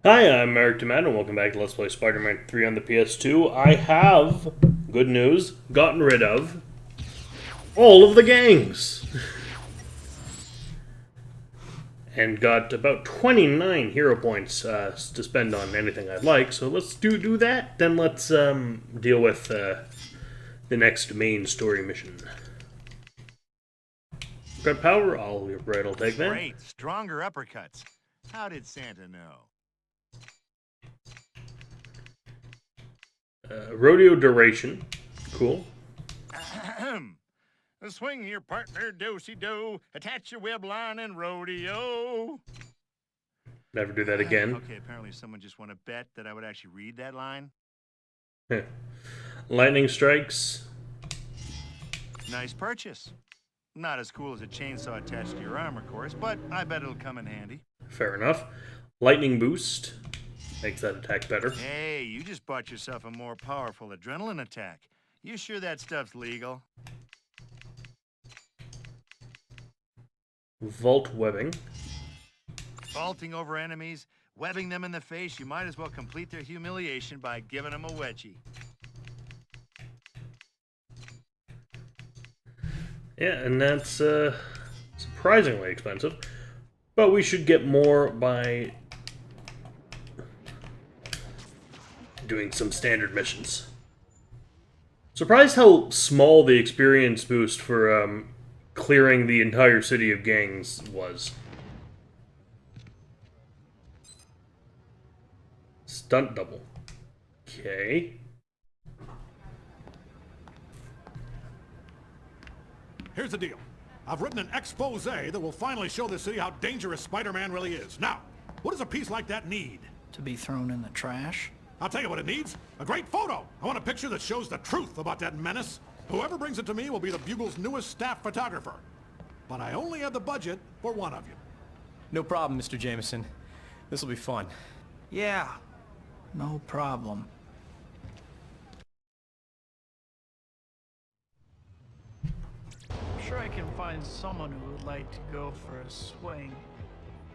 Hi, I'm Eric Tomato, and welcome back to Let's Play Spider-Man 3 on the PS2. I have, good news, gotten rid of all of the gangs. And got about 29 hero points to spend on anything I'd like, so let's do that. Then let's deal with the next main story mission. Got power, all your right, I'll take that. Great, stronger uppercuts. How did Santa know? Rodeo duration, cool. Swing your partner, do-si-do. Attach your web line and rodeo. Never do that again. Okay, apparently someone just want to bet that I would actually read that line. Lightning strikes. Nice purchase. Not as cool as a chainsaw attached to your arm, of course, but I bet it'll come in handy. Fair enough. Lightning boost. Makes that attack better. Hey, you just bought yourself a more powerful adrenaline attack. You sure that stuff's legal? Vault webbing. Vaulting over enemies, webbing them in the face, you might as well complete their humiliation by giving them a wedgie. Yeah, and that's surprisingly expensive. But we should get more by doing some standard missions. Surprised how small the experience boost for clearing the entire city of gangs was. Stunt double. Okay. Here's the deal. I've written an expose that will finally show the city how dangerous Spider-Man really is. Now, what does a piece like that need? To be thrown in the trash? I'll tell you what it needs. A great photo. I want a picture that shows the truth about that menace. Whoever brings it to me will be the Bugle's newest staff photographer. But I only have the budget for one of you. No problem, Mr. Jameson. This'll be fun. Yeah, no problem. I'm sure I can find someone who would like to go for a swing.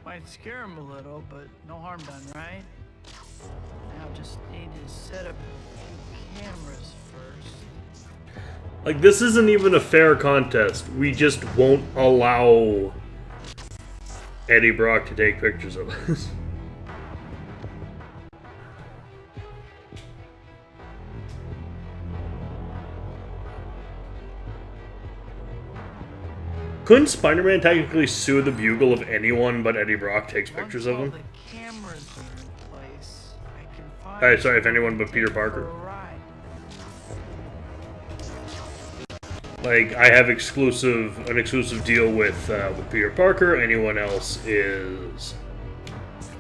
Might scare him a little, but no harm done, right? Now just need to set up a few cameras first. Like, this isn't even a fair contest. We just won't allow Eddie Brock to take pictures of us. Couldn't Spider-Man technically sue the Bugle if anyone but Eddie Brock takes pictures of him? Once all the cameras are in place, I can find Alright, sorry, if anyone but Peter Parker. for a ride. Like, I have an exclusive deal with Peter Parker. Anyone else is...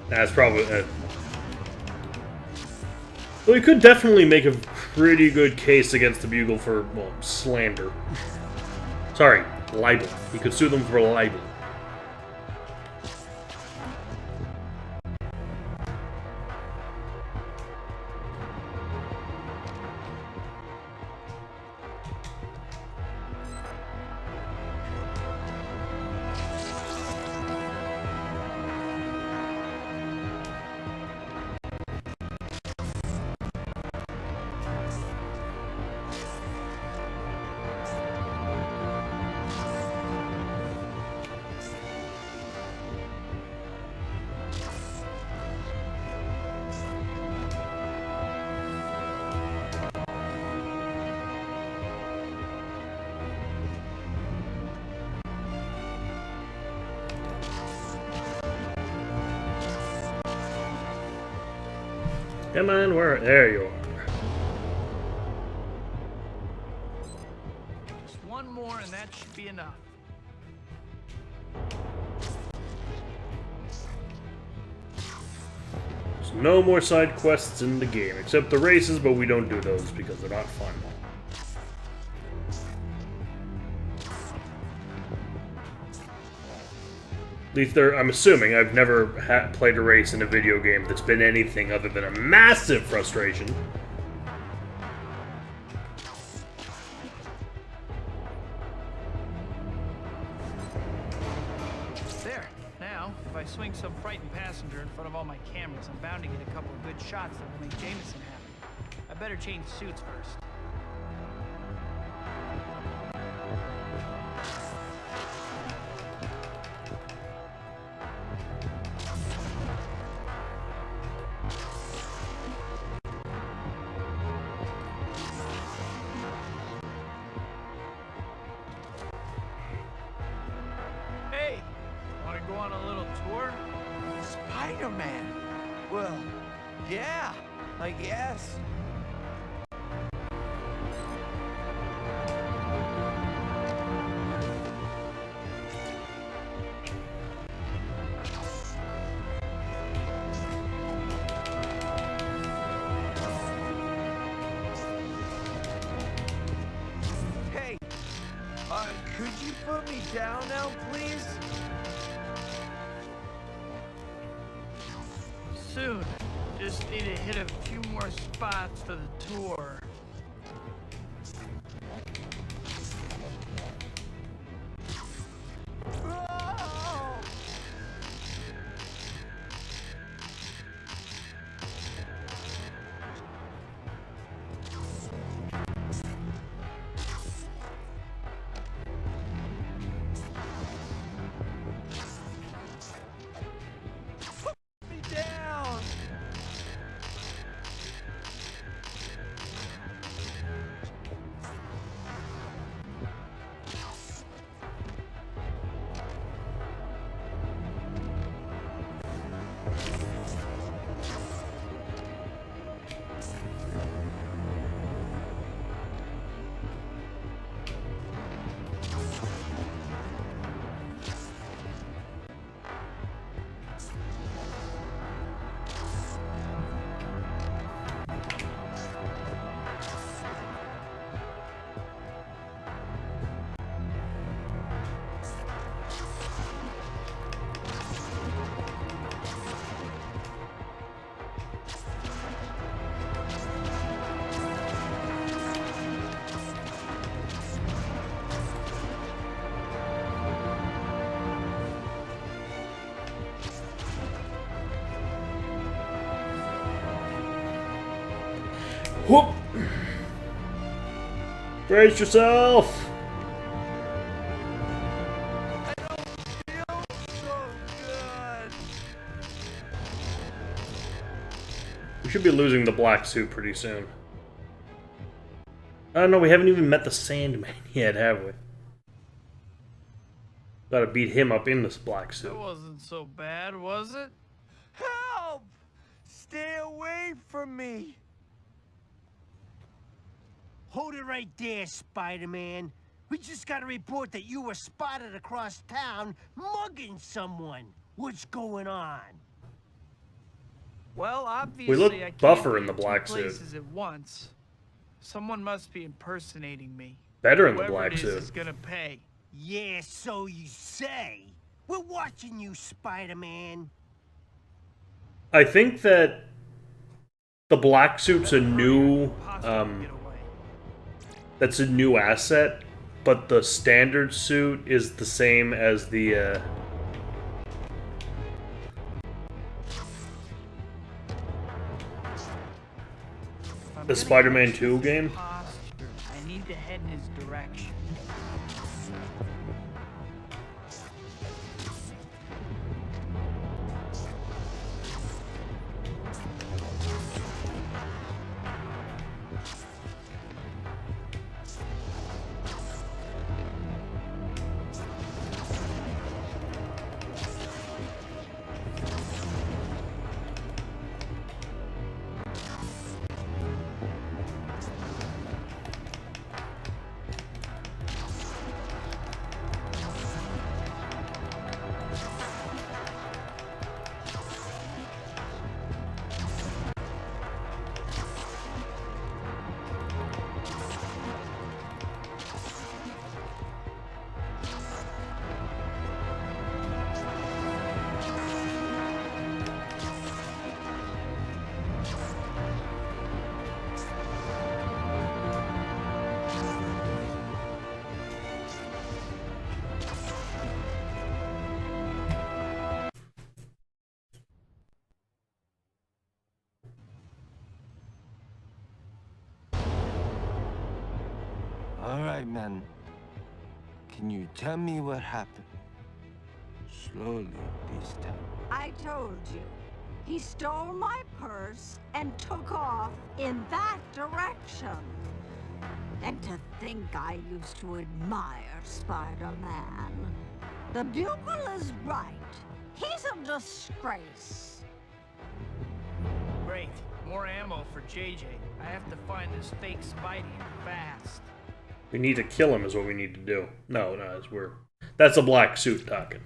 That's probably... Well, you could definitely make a pretty good case against the Bugle for, well, slander. Sorry, libel. You could sue them for libel. Come on, where? There you are. Just one more and that should be enough. There's no more side quests in the game, except the races, but we don't do those because they're not fun. At least I'm assuming. I've never played a race in a video game that's been anything other than a massive frustration. There. Now, if I swing some frightened passenger in front front of all my cameras, I'm bound to get a couple of good shots that will make Jameson happy. I better change suits first. Hey, want to go on a little tour? Spider-Man? Well, yeah, I guess. Hey, could you put me down now, please? Soon. Just need to hit a few more spots for the tour. Oh! Put me down! Whoop! Brace yourself! So good! We should be losing the black suit pretty soon. Oh no, we haven't even met the Sandman yet, have we? Gotta beat him up in this black suit. That wasn't so bad, was it? Help! Stay away from me! Hold it right there, Spider-Man. We just got a report that you were spotted across town mugging someone. What's going on? Well, obviously look I can't buffer be in the two black suit. places at once. Someone must be impersonating me. Better in the Whoever black it is suit. is gonna pay. Yeah, so you say. We're watching you, Spider-Man. I think that the black suit's a new, Possibly get away. that's a new asset, but the standard suit is the same as the, I'm the gonna Spider-Man catch 2 his game. posture. I need to head in his direction. All right, man. Can you tell me what happened? Slowly this time. I told you. He stole my purse and took off in that direction. And to think I used to admire Spider-Man. The Bugle is right. He's a disgrace. Great. More ammo for JJ. I have to find this fake Spidey fast. We need to kill him is what we need to do. No, that's a black suit talking.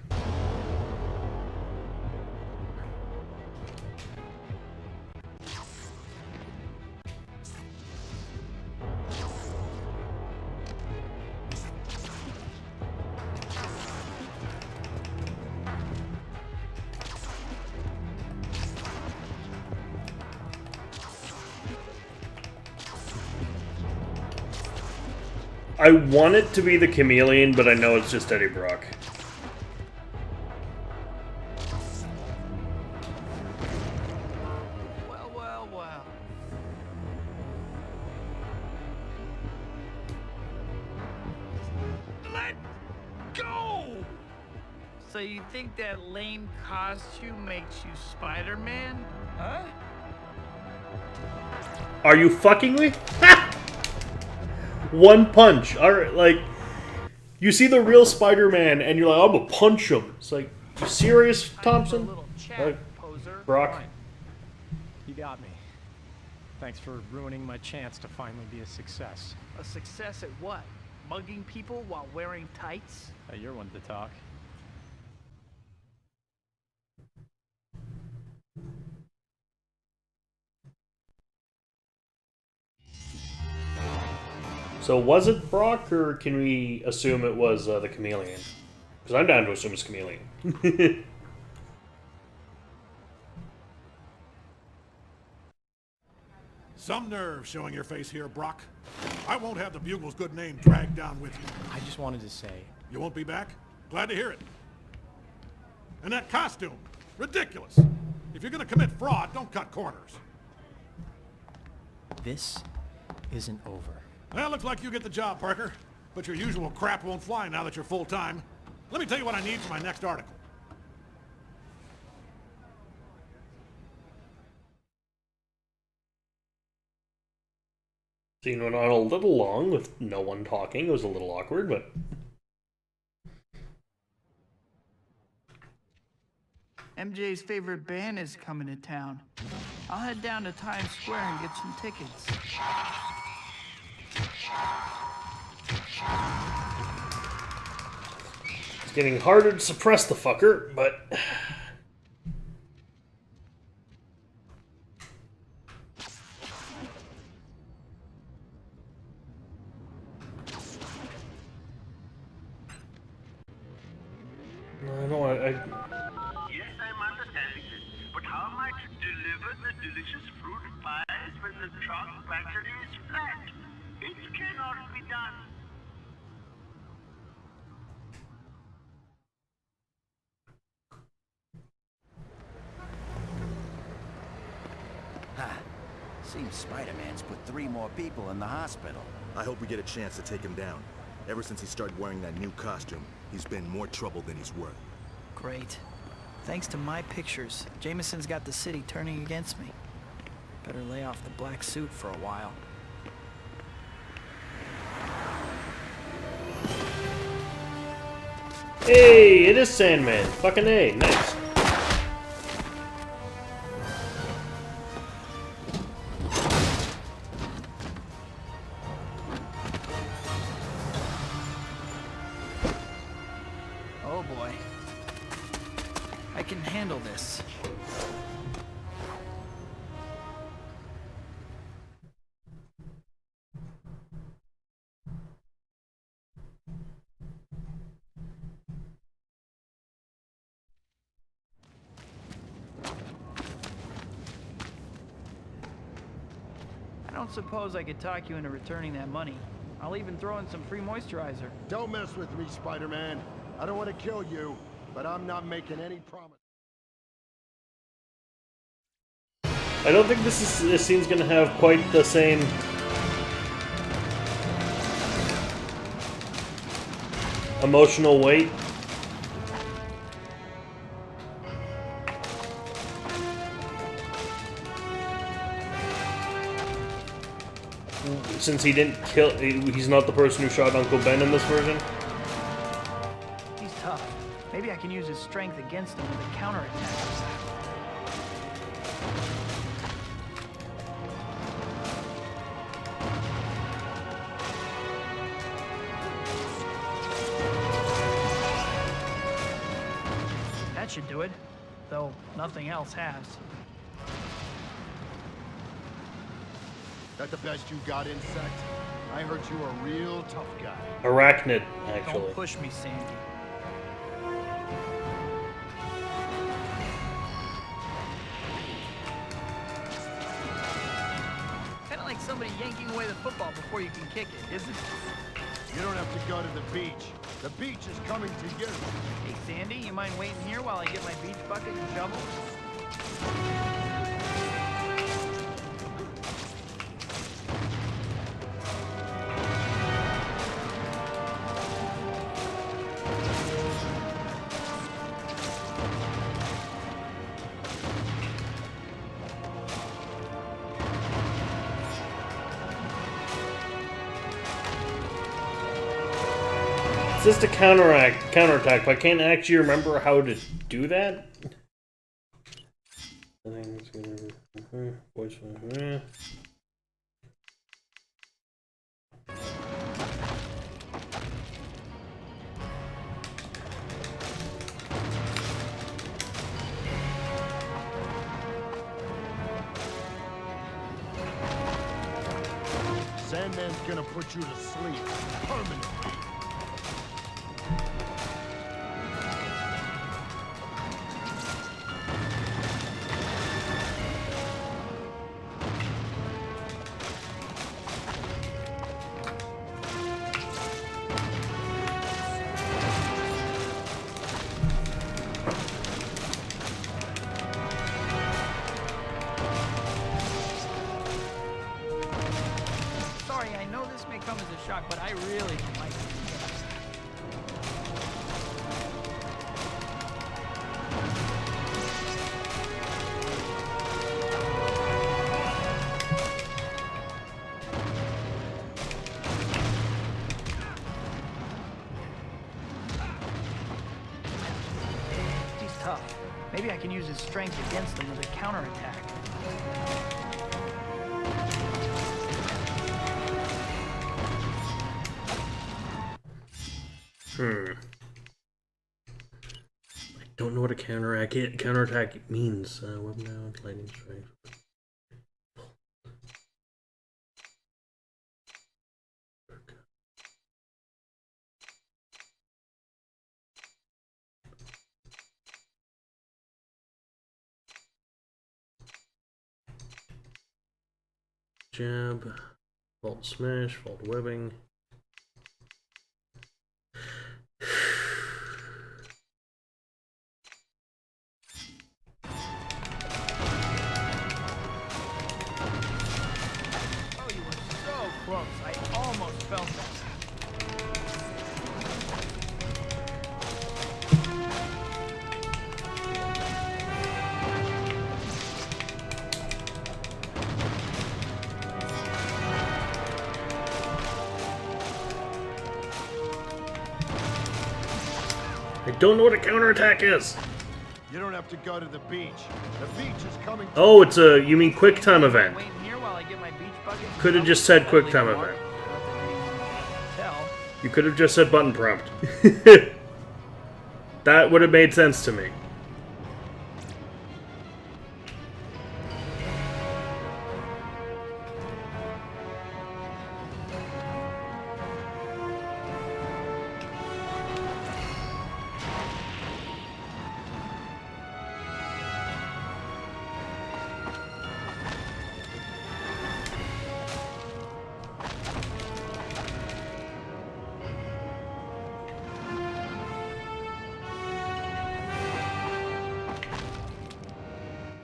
I want it to be the Chameleon, but I know it's just Eddie Brock. Well, well, well. Let go! So you think that lame costume makes you Spider-Man? Huh? Are you fucking me? One punch. Alright, like, you see the real Spider-Man and you're like, I'm gonna punch him. It's like, you serious, Thompson? Brock? Fine. You got me. Thanks for ruining my chance to finally be a success. A success at what? Mugging people while wearing tights? You're one to talk. So was it Brock, or can we assume it was the Chameleon? Because I'm down to assume it's Chameleon. Some nerve showing your face here, Brock. I won't have the Bugle's good name dragged down with you. I just wanted to say... You won't be back? Glad to hear it. And that costume, ridiculous. If you're gonna commit fraud, don't cut corners. This isn't over. Well, looks like you get the job, Parker. But your usual crap won't fly now that you're full-time. Let me tell you what I need for my next article. Scene went on a little long with no one talking. It was a little awkward, but... MJ's favorite band is coming to town. I'll head down to Times Square and get some tickets. It's getting harder to suppress the fucker, but... I know, Yes, I'm understanding this, but how am I to deliver the delicious fruit pies when the chalk factory is flat? It cannot be done. Ha! Seems Spider-Man's put 3 more people in the hospital. I hope we get a chance to take him down. Ever since he started wearing that new costume, he's been more trouble than he's worth. Great. Thanks to my pictures, Jameson's got the city turning against me. Better lay off the black suit for a while. Hey, it is Sandman. Fucking A. Nice. Oh boy. I can handle this. I don't suppose I could talk you into returning that money. I'll even throw in some free moisturizer. Don't mess with me, Spider-Man. I don't want to kill you, but I'm not making any promise. I don't think this scene's gonna have quite the same Emotional weight. Since he didn't kill, he's not the person who shot Uncle Ben in this version. He's tough. Maybe I can use his strength against him with a counterattack. That should do it, though nothing else has. That the best you got, insect? I heard you were a real tough guy. Arachnid, actually. Don't push me, Sandy. Kind of like somebody yanking away the football before you can kick it, isn't it? You don't have to go to the beach. The beach is coming to you. Hey, Sandy, you mind waiting here while I get my beach bucket and shovel? It's just a counterattack, but I can't actually remember how to do that. Sandman's gonna put you to sleep permanently. Sorry, I know this may come as a shock, but I really don't like it. He's tough. Maybe I can use his strength against him with a counterattack. I don't know what a counterattack means. Weapon out, lightning strike. Jab, vault smash, vault webbing. Oh, you were so close. I almost felt that. I don't know what a counterattack is. You don't have to go to the beach. The beach is coming to Oh, it's a, you mean quick time event. Waiting here while I get my beach bucket. Could have just said quick time event. Tell. You could have just said button prompt. That would have made sense to me.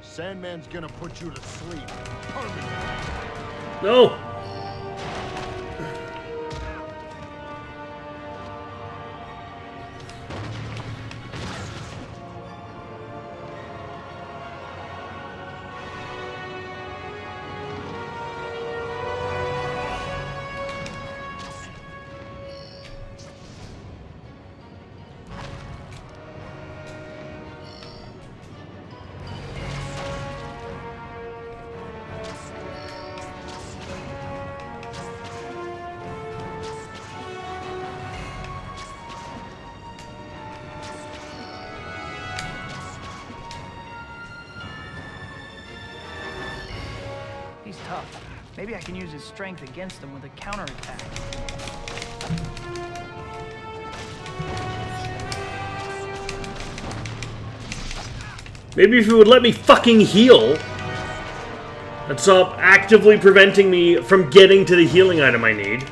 Sandman's gonna put you to sleep permanently. No! He's tough. Maybe I can use his strength against him with a counterattack. Maybe if you would let me fucking heal and stop actively preventing me from getting to the healing item I need.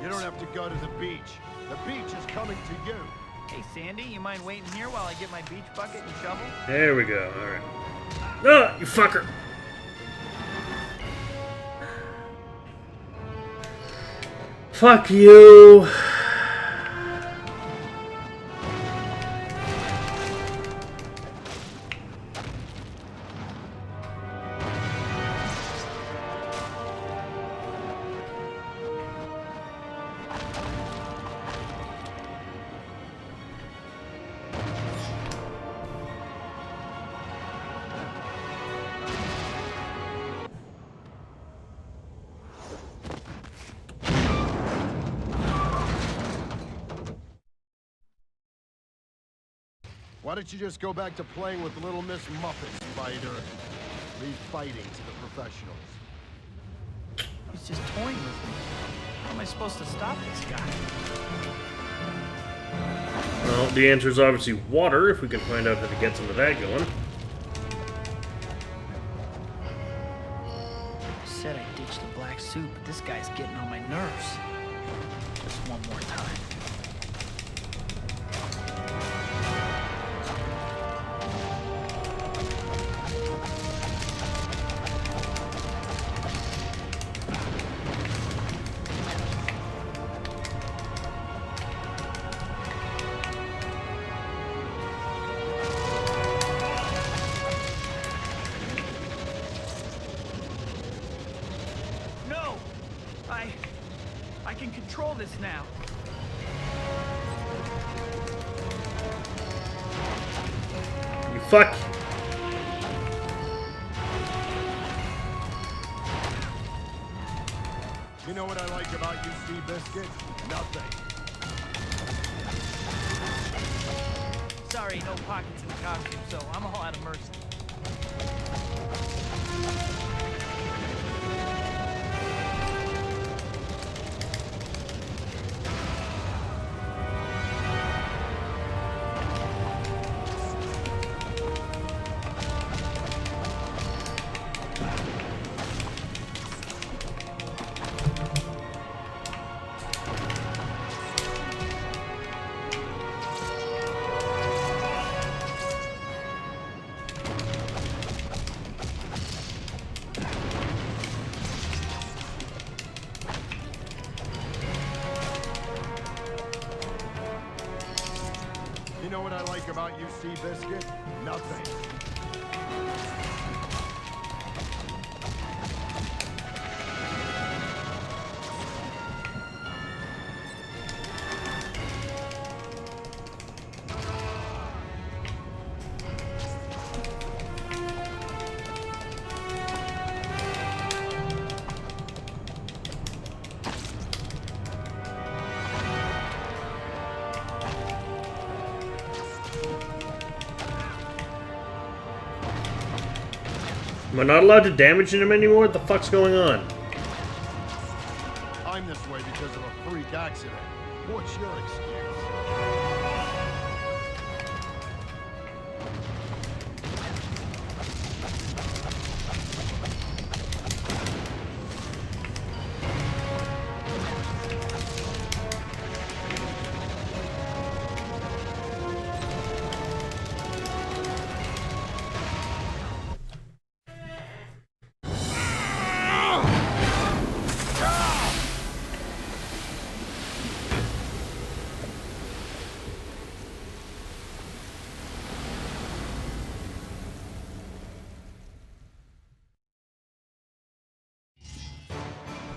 You don't have to go to the beach. The beach is coming to you. Hey, Sandy, you mind waiting here while I get my beach bucket and shovel? There we go, alright. Ah, you fucker! Fuck you! Why don't you just go back to playing with Little Miss Muffet, Spider? Leave fighting to the professionals. He's just toying with me. How am I supposed to stop this guy? Well, the answer is obviously water, if we can find out how to get some of that going. I said I ditched the black suit, but this guy's getting on my nerves. Just one more time. I can control this now. You fuck. You know what I like about you, Seabiscuit? Nothing. Sorry, no pockets in the costume, so I'm all out of mercy. You know what I like about you, Seabiscuit? Nothing. Am I not allowed to damage him anymore? What the fuck's going on? I'm this way because of a freak accident. What's your excuse?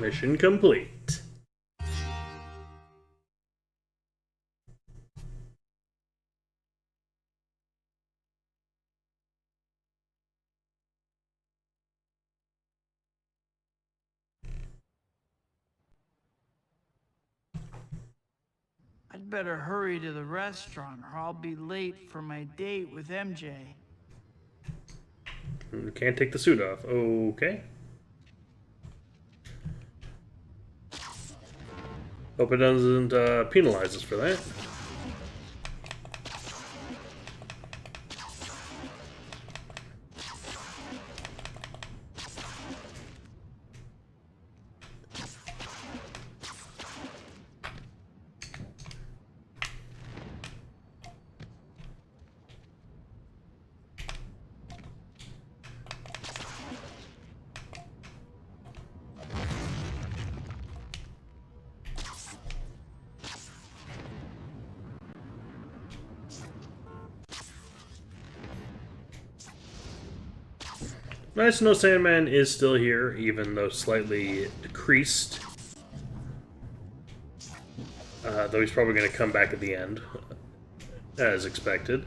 Mission complete. I'd better hurry to the restaurant or I'll be late for my date with MJ. Can't take the suit off. Okay. Hope it doesn't penalize us for that. Nice to know Sandman is still here, even though slightly decreased. Though he's probably going to come back at the end, as expected.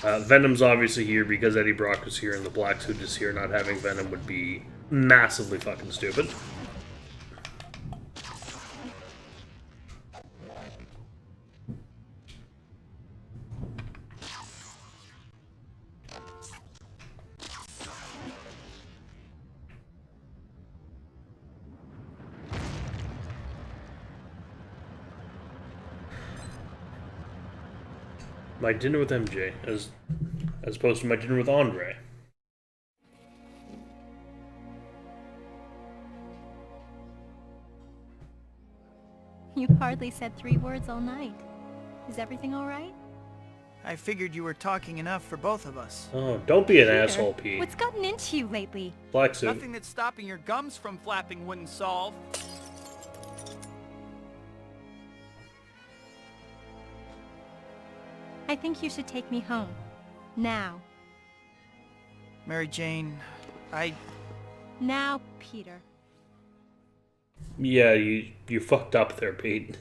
Venom's obviously here because Eddie Brock is here and the Black Suit is here. Not having Venom would be massively fucking stupid. My dinner with MJ, as opposed to my dinner with Andre. You hardly said 3 words all night. Is everything all right? I figured you were talking enough for both of us. Oh, don't be an Peter, asshole, Pete. What's gotten into you lately? Black Suit. Nothing that's stopping your gums from flapping wouldn't solve. I think you should take me home. Now. Mary Jane, Now, Peter. Yeah, you fucked up there, Pete.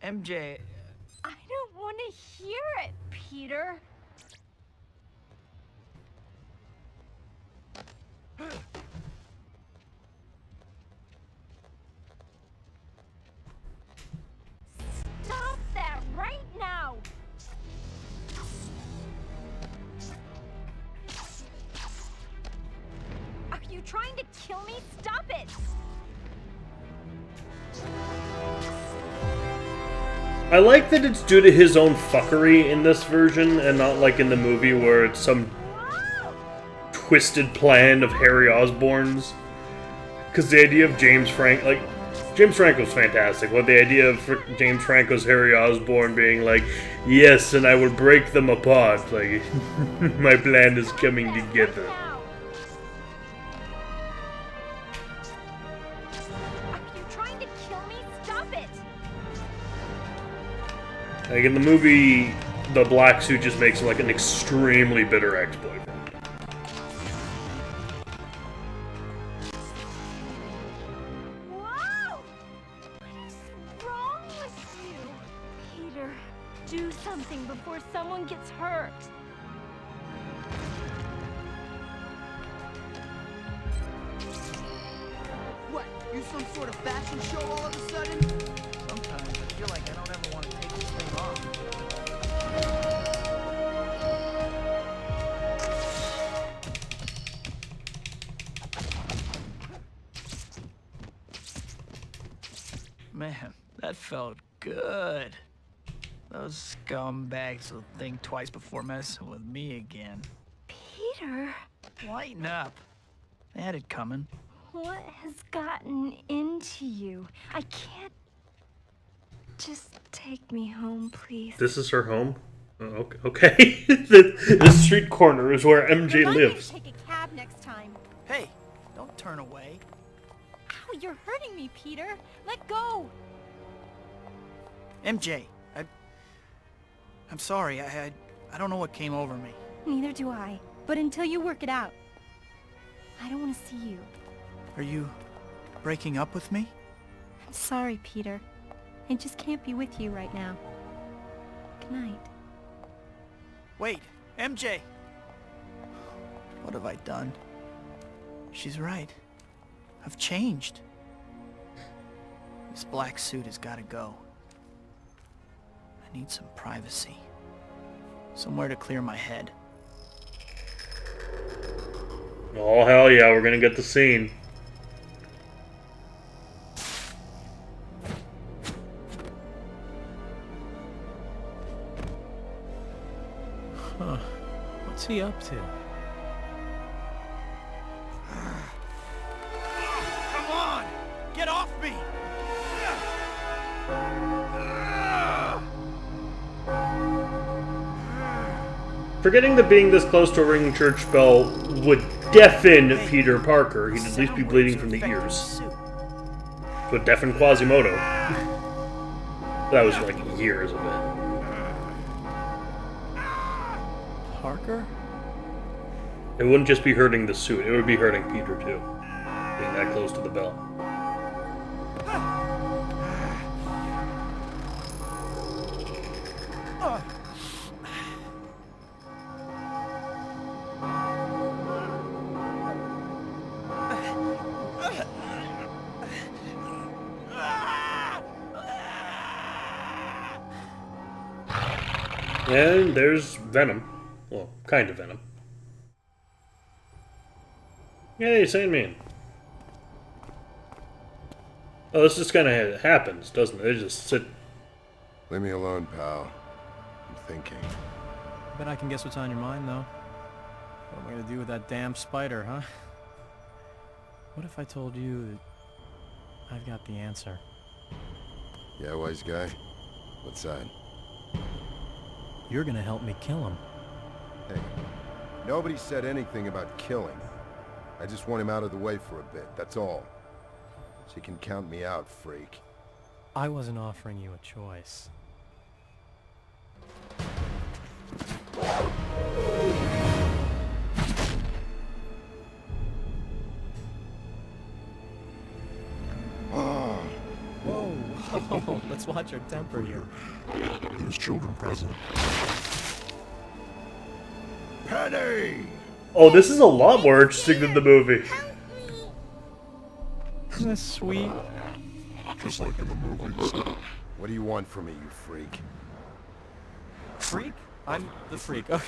MJ, I don't want to hear it, Peter. Stop that right now! Are you trying to kill me? Stop it! I like that it's due to his own fuckery in this version, and not like in the movie where it's some twisted plan of Harry Osborn's. Because the idea of James Franco's fantastic. Well, the idea of James Franco's Harry Osborn being like, yes, and I will break them apart. Like, my plan is coming together. Like in the movie, the Black Suit just makes him like an extremely bitter ex-boyfriend. Whoa! What is wrong with you? Peter, do something before someone gets hurt. What? You some sort of fashion show all of a sudden? sometimes I feel like I don't ever want to take this thing off. man, that felt good. Those scumbags will think twice before messing with me again. Peter, Lighten up. They had it coming. what has gotten into you? I can't... Just take me home, please. This is her home? Oh, okay. the street corner is where MJ Remind me lives. to take a cab next time. Hey, don't turn away. Ow, you're hurting me, Peter. Let go. MJ, I'm sorry. I don't know what came over me. Neither do I. But until you work it out, I don't want to see you. Are you breaking up with me? I'm sorry, Peter. I just can't be with you right now. Good night. Wait, MJ! What have I done? She's right. I've changed. This black suit has got to go. I need some privacy. Somewhere to clear my head. Oh, hell yeah, we're gonna get the scene. Huh. What's he up to? Come on! Get off me! Forgetting that being this close to a ringing church bell would deafen Peter Parker, he'd at least be bleeding from the ears. Would deafen Quasimodo. That was like years of it. Parker? It wouldn't just be hurting the suit, it would be hurting Peter too. Being that close to the bell. And there's Venom. Well, kind of Venom. Yay, Sandman. Oh, this just kind of happens, doesn't it? They just sit. Leave me alone, pal. I'm thinking. Bet I can guess what's on your mind, though. What am I gonna do with that damn spider, huh? What if I told you that I've got the answer? Yeah, wise guy? What's that? You're gonna help me kill him. Hey, nobody said anything about killing. I just want him out of the way for a bit, that's all. So you can count me out, freak. I wasn't offering you a choice. Whoa, let's watch our temper here. There's children present. Penny! Oh, this is a lot more interesting than the movie. Isn't this sweet? Just like in the movies. What do you want from me, you freak? Freak? I'm the freak. Okay.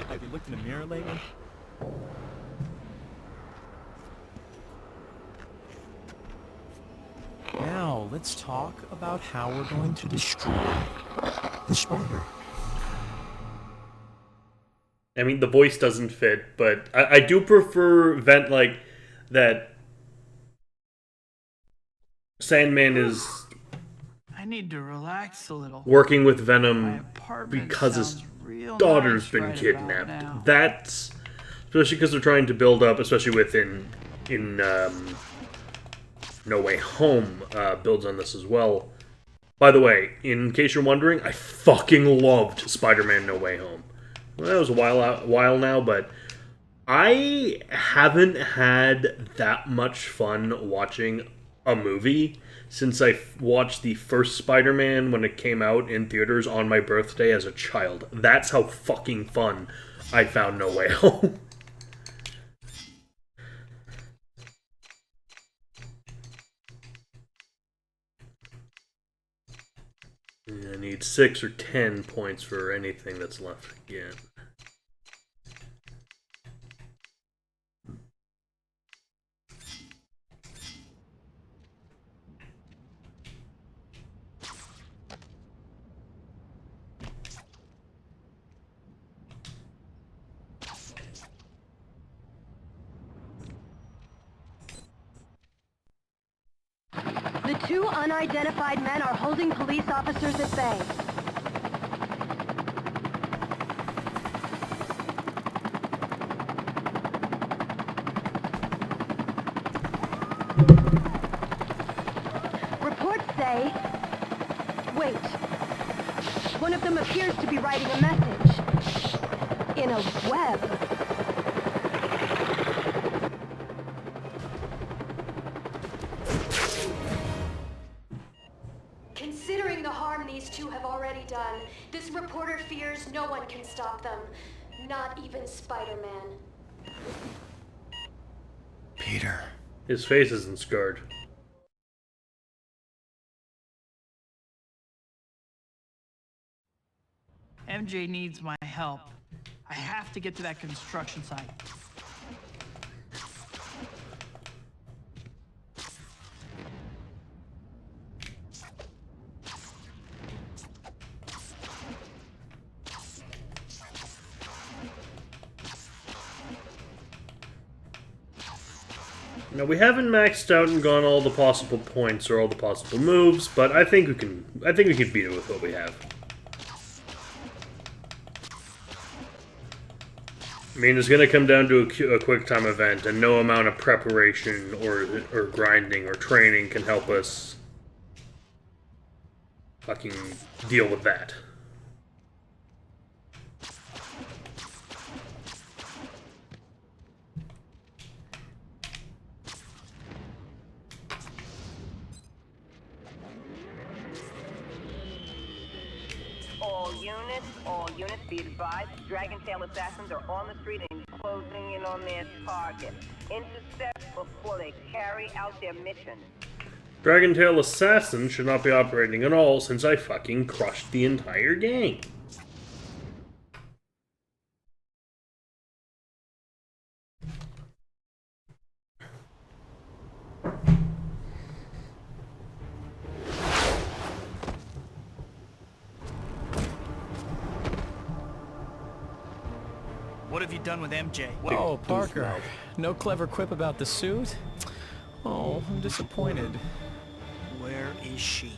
Have you looked in the mirror lately? Now, let's talk about how we're going to destroy the spider. I mean, the voice doesn't fit, but I do prefer Vent like that. Sandman is I need to relax a little. working with My Venom apartment because his sounds real daughter's nice been right kidnapped. about now. That's especially because they're trying to build up, especially within No Way Home builds on this as well. By the way, in case you're wondering, I fucking loved Spider-Man No Way Home. Well, that was a while now, but I haven't had that much fun watching a movie since I watched the first Spider-Man when it came out in theaters on my birthday as a child. That's how fucking fun I found No Way Home. I need 6 or 10 points for anything that's left again. The two unidentified men are holding police officers at bay. Reports say... Wait. One of them appears to be writing a message. In a web. Considering the harm these two have already done, this reporter fears no one can stop them. Not even Spider-Man. Peter. His face isn't scarred. MJ needs my help. I have to get to that construction site. Now, we haven't maxed out and gone all the possible points or all the possible moves, but I think we can beat it with what we have. I mean, it's going to come down to a quick time event, and no amount of preparation or grinding or training can help us fucking deal with that. All units, be advised, Dragon Tail assassins are on the street and closing in on their target. Intercept before they carry out their mission. Dragon Tail assassins should not be operating at all since I fucking crushed the entire gang. What have you done with MJ? Oh, Parker. No clever quip about the suit? Oh, I'm disappointed. Where is she?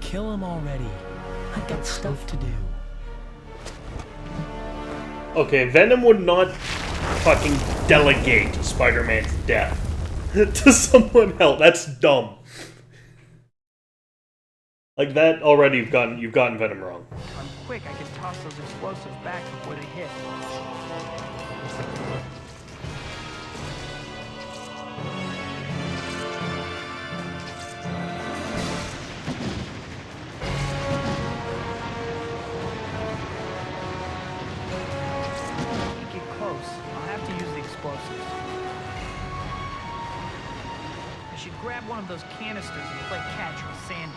Kill him already. I got stuff to do. Okay, Venom would not fucking delegate Spider-Man's death to someone else. That's dumb. Like that already you've gotten Venom wrong. If I'm quick, I can toss those explosives back before they hit. Can't get close. I'll have to use the explosives. I should grab one of those canisters and play catch with Sandy.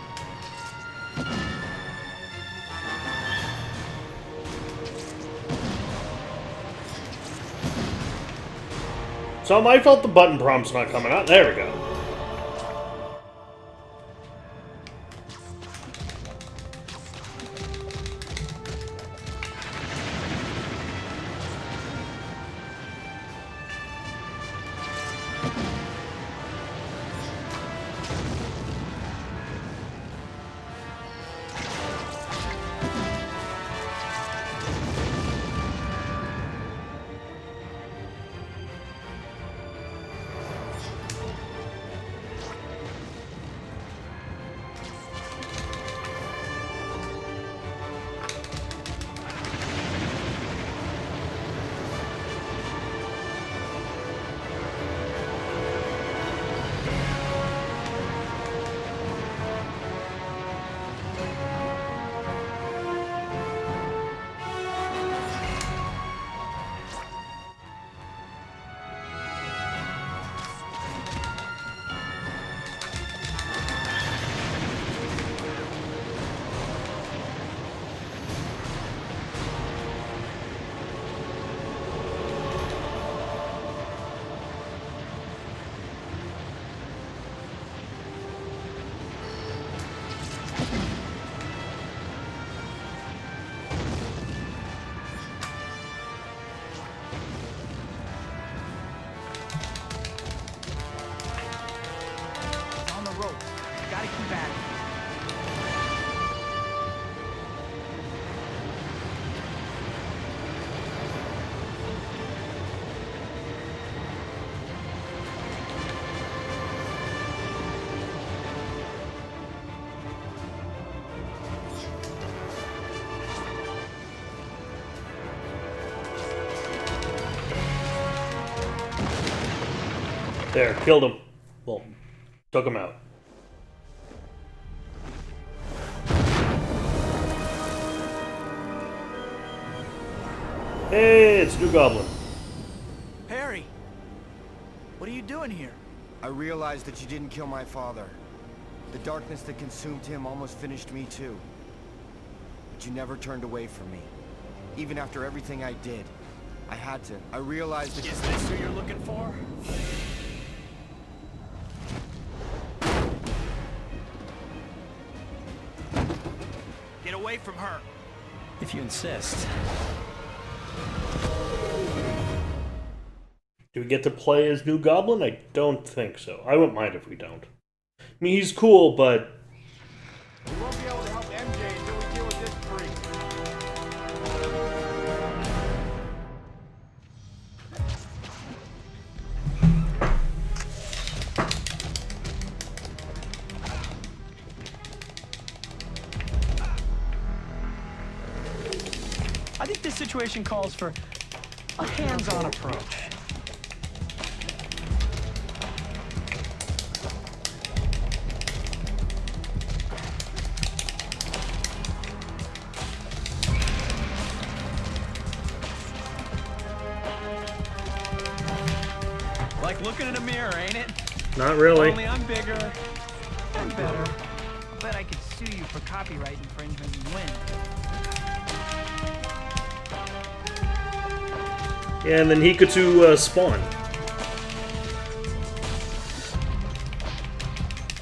It's not my fault the button prompt's not coming out. There we go. There, killed him. Well, took him out. Hey, it's New Goblin. Harry, what are you doing here? I realized that you didn't kill my father. The darkness that consumed him almost finished me too. But you never turned away from me. Even after everything I did, I had to. I realized that— Is this who you're looking for? Get away from her. If you insist. Do we get to play as New Goblin? I don't think so. I wouldn't mind if we don't. I mean, he's cool, but... We won't be able to help MJ until we deal with this freak. I think this situation calls for a hands-on approach. Like looking in a mirror, ain't it? Not really. Only I'm bigger and better. I bet I could sue you for copyright infringement and win. Yeah, and then he could sue Spawn.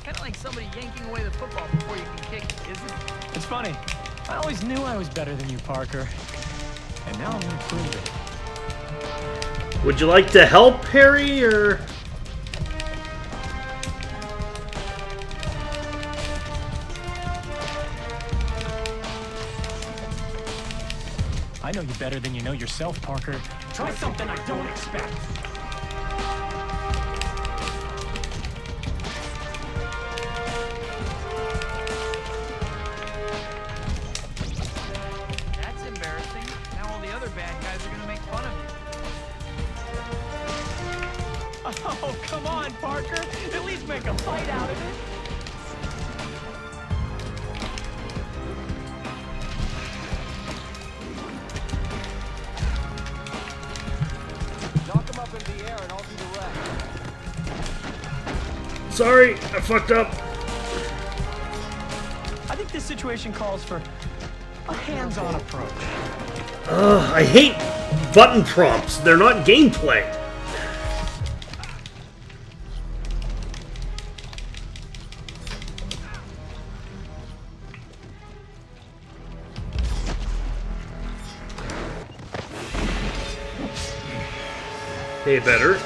Kinda like somebody yanking away the football before you can kick it, isn't it? It's funny. I always knew I was better than you, Parker. And now I'm gonna prove it. Would you like to help, Harry, or...? I know you better than you know yourself, Parker. Try something I don't expect. That's embarrassing. Now all the other bad guys are gonna make fun of you. Oh, come on, Parker. At least make a fight out of it. Knock him up in the air and I'll do the rest. Sorry, I fucked up. I think this situation calls for a hands-on approach. I hate button prompts. They're not gameplay. Hey, better.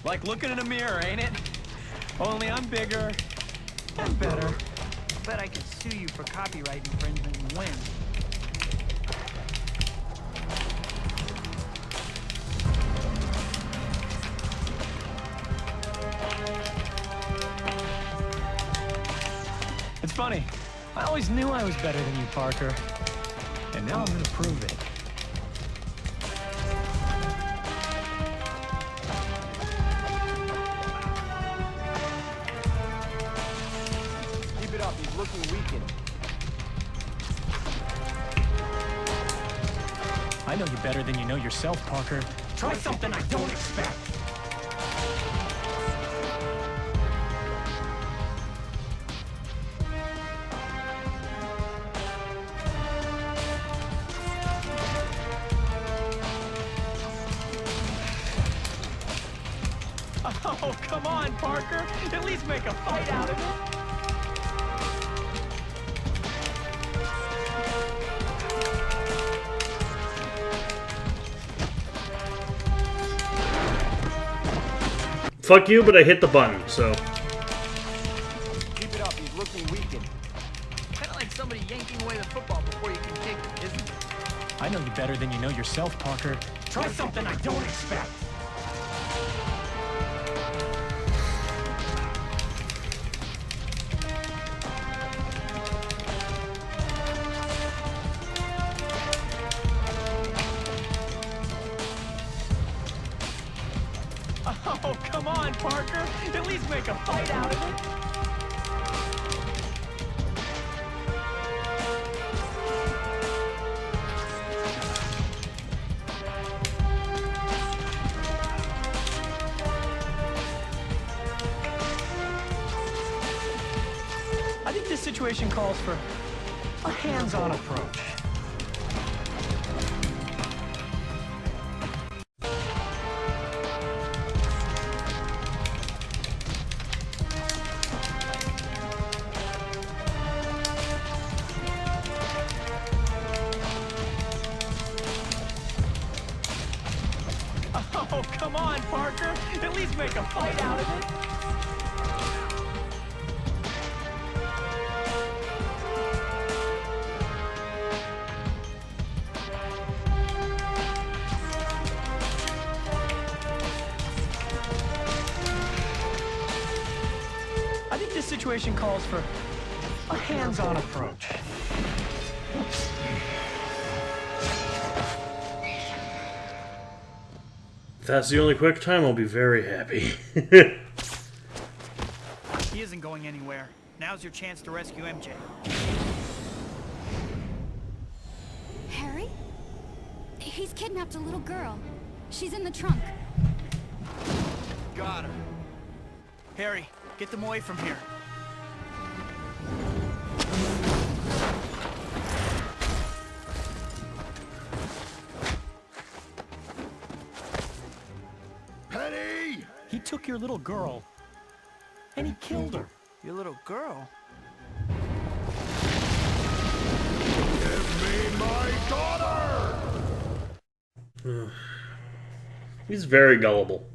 Like looking in a mirror, ain't it? Only I'm bigger and better. I bet I could sue you for copyright infringement and win. It's funny. I always knew I was better than you, Parker. And now I'm gonna prove it. Keep it up, he's looking weakened. I know you better than you know yourself, Parker. Try something I don't expect. Oh, come on, Parker. At least make a fight out of it. Fuck you, but I hit the button, so... Keep it up, he's looking weakened. Kinda like somebody yanking away the football before you can kick it, isn't it? I know you better than you know yourself, Parker. Try something I don't expect. Oh, come on, Parker. At least make a fight out of it. situation calls for a hands-on approach. Oh, come on, Parker! At least make a fight out of it! I think this situation calls for a hands-on approach. If that's the only quick time, I'll be very happy. He isn't going anywhere. Now's your chance to rescue MJ. Harry? He's kidnapped a little girl. She's in the trunk. Got her. Harry, get them away from here. Penny! He took your little girl, and he killed her. Your little girl? Give me my daughter! He's very gullible.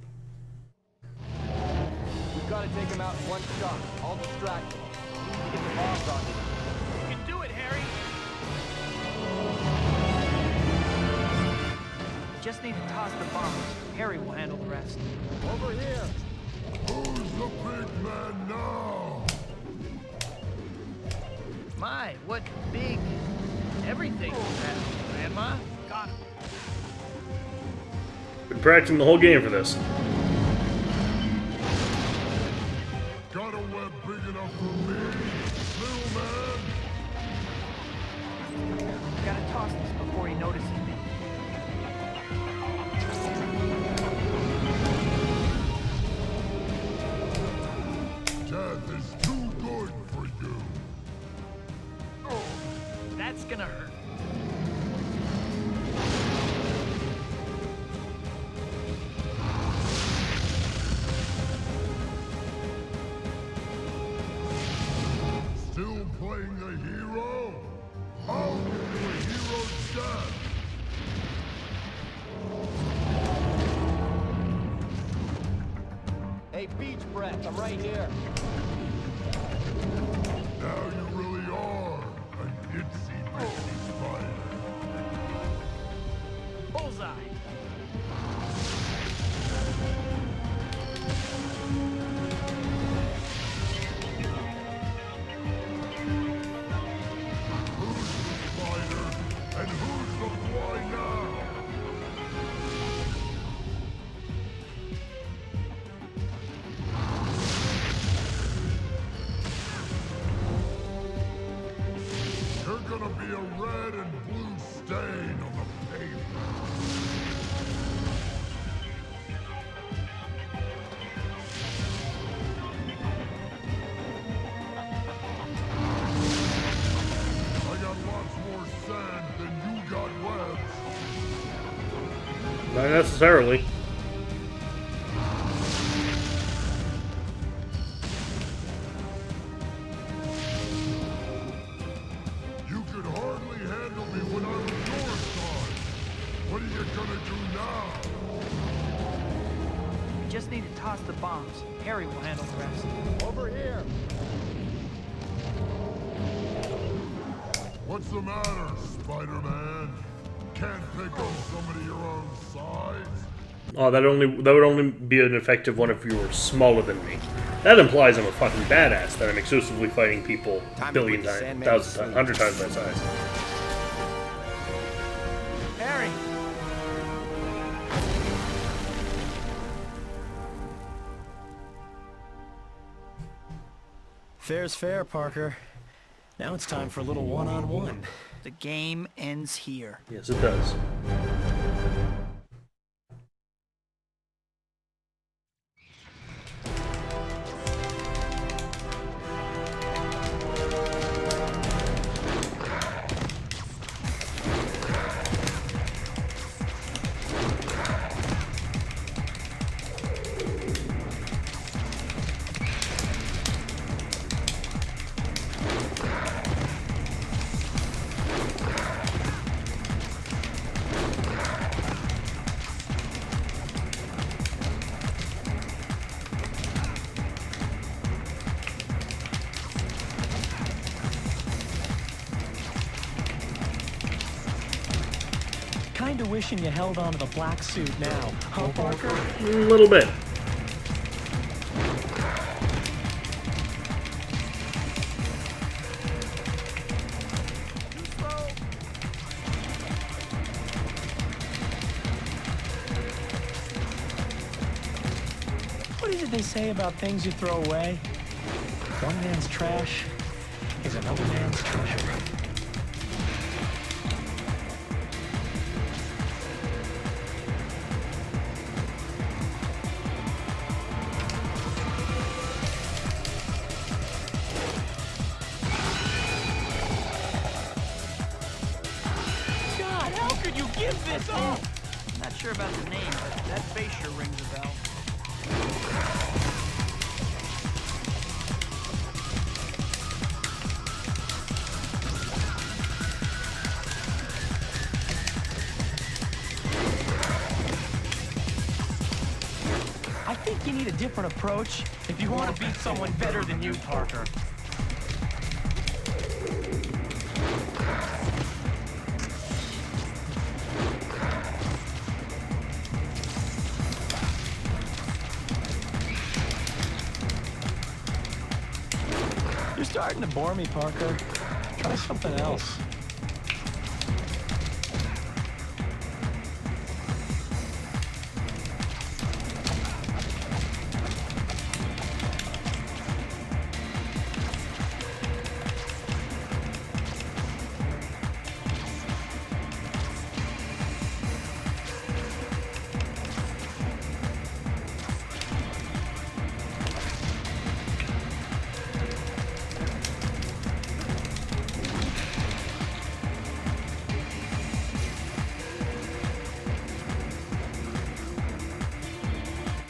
We've got to take him out in one shot. I'll distract him. We need to get the bombs on him. You can do it, Harry! Just need to toss the bombs. Harry will handle the rest. Over here! Who's the big man now? My, what big everything is that, Grandma? Got him. Been practicing the whole game for this. Got a web big enough for me, little man? Gotta toss this before he notices me. Death is too good for you. That's gonna hurt. Still playing the hero? I'll give you a hero's death. Hey, beach breath, I'm right here. Now you really are a itsy-bitsy spider. Bullseye. Who's the spider and who's the fly now? You're gonna be a red and blue stain on the pavement. I got lots more sand than you got webs. Not necessarily. You could hardly handle me when I was your side. What are you gonna do now? We just need to toss the bombs. Harry will handle the rest. Over here! What's the matter, Spider-Man? Can't pick on somebody your own size? Oh, that would only be an effective one if you were smaller than me. That implies I'm a fucking badass, that I'm exclusively fighting people billion times, thousand times, 100 times my size. Harry! Fair's fair, Parker. Now it's time for a little one-on-one. The game ends here. Yes, it does. Kinda wishing you held on to the black suit now, huh, Parker? A little bit. What is it they say about things you throw away? One man's trash is another man's treasure. God, how could you give this up? Not sure about the name, but that face sure rings a bell. I think you need a different approach if you want to beat someone better than you, Parker. You're starting to bore me, Parker. Try something else.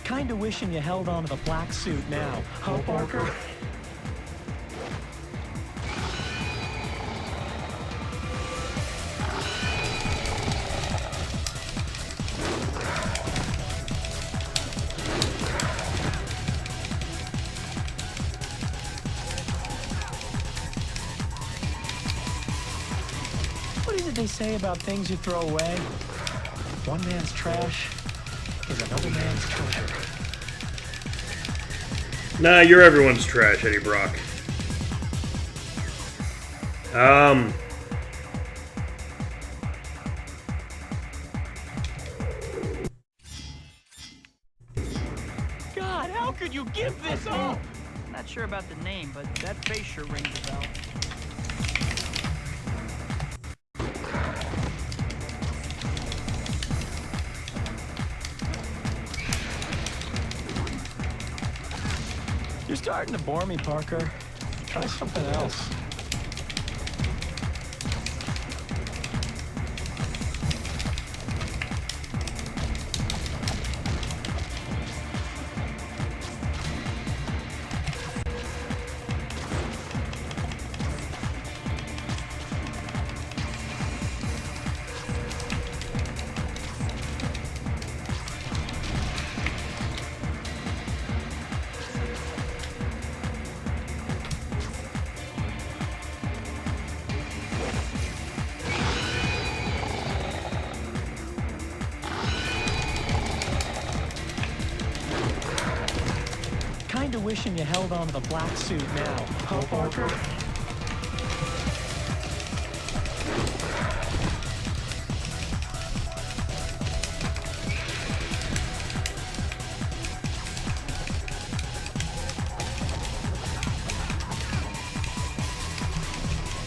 Kinda wishing you held on to the black suit now, huh, Parker? What is it they say about things you throw away? One man's trash is another man's treasure. Nah, you're everyone's trash, Eddie Brock. God, how could you give this up? Not sure about the name, but that face sure rings a bell. You're starting to bore me, Parker. Try something else. Kinda wishing you held on to the black suit now, huh, Parker?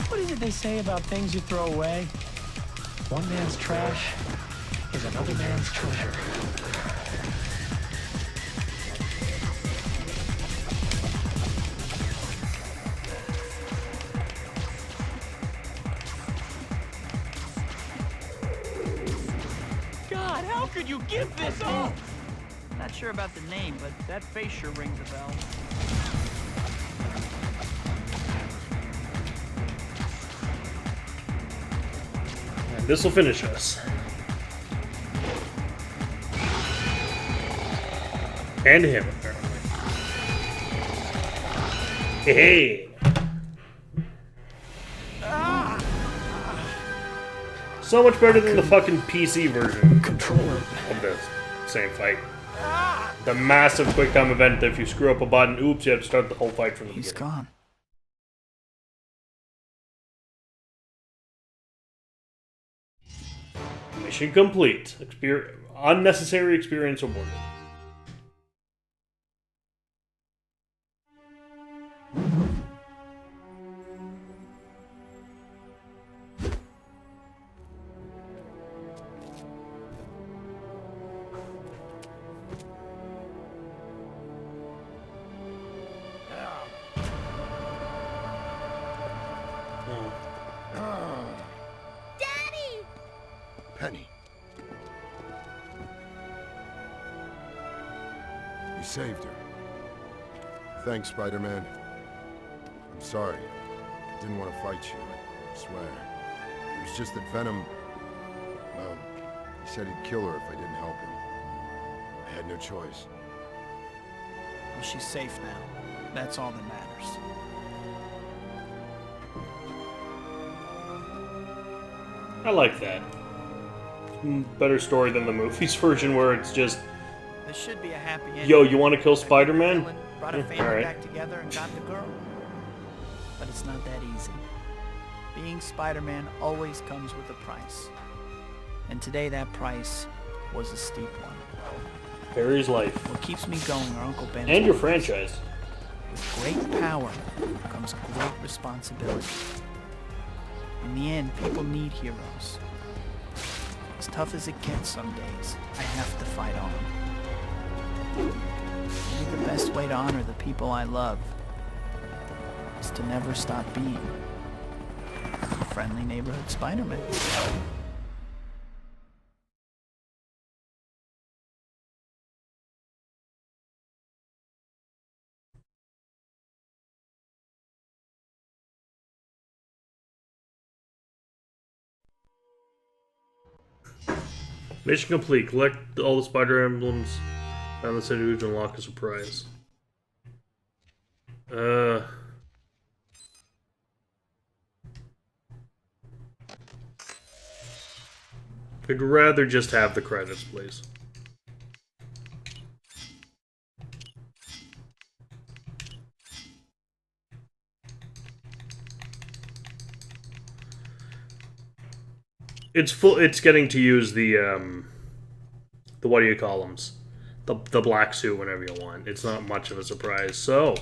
What is it they say about things you throw away? One man's trash is another man's treasure. God, how could you give this up? Not sure about the name, but that face sure rings a bell. And this will finish us. And him, apparently. Hey! So much better than the fucking PC version of the same fight. The massive quick time event that if you screw up a button, oops, you have to start the whole fight from the beginning. He's gone. Mission complete. Unnecessary experience awarded. Penny. You saved her. Thanks, Spider-Man. I'm sorry. I didn't want to fight you, I swear. It was just that Venom... Well, he said he'd kill her if I didn't help him. I had no choice. Well, she's safe now. That's all that matters. I like that. Better story than the movies version where it's just... There should be a happy ending. Yo, you want to kill Spider-Man? Brought a family back together and got the girl. But it's not that easy. Being Spider-Man always comes with a price. And today that price was a steep one. Harry's life. What keeps me going are Uncle Ben's and your words. franchise. With great power comes great responsibility. In the end, people need heroes. As tough as it gets some days, I have to fight on. Maybe the best way to honor the people I love is to never stop being a friendly neighborhood Spider-Man. Mission complete. Collect all the spider emblems around the city to unlock a surprise. I'd rather just have the credits, please. It's full. It's getting to use the what do you call them? The black suit whenever you want. It's not much of a surprise. So,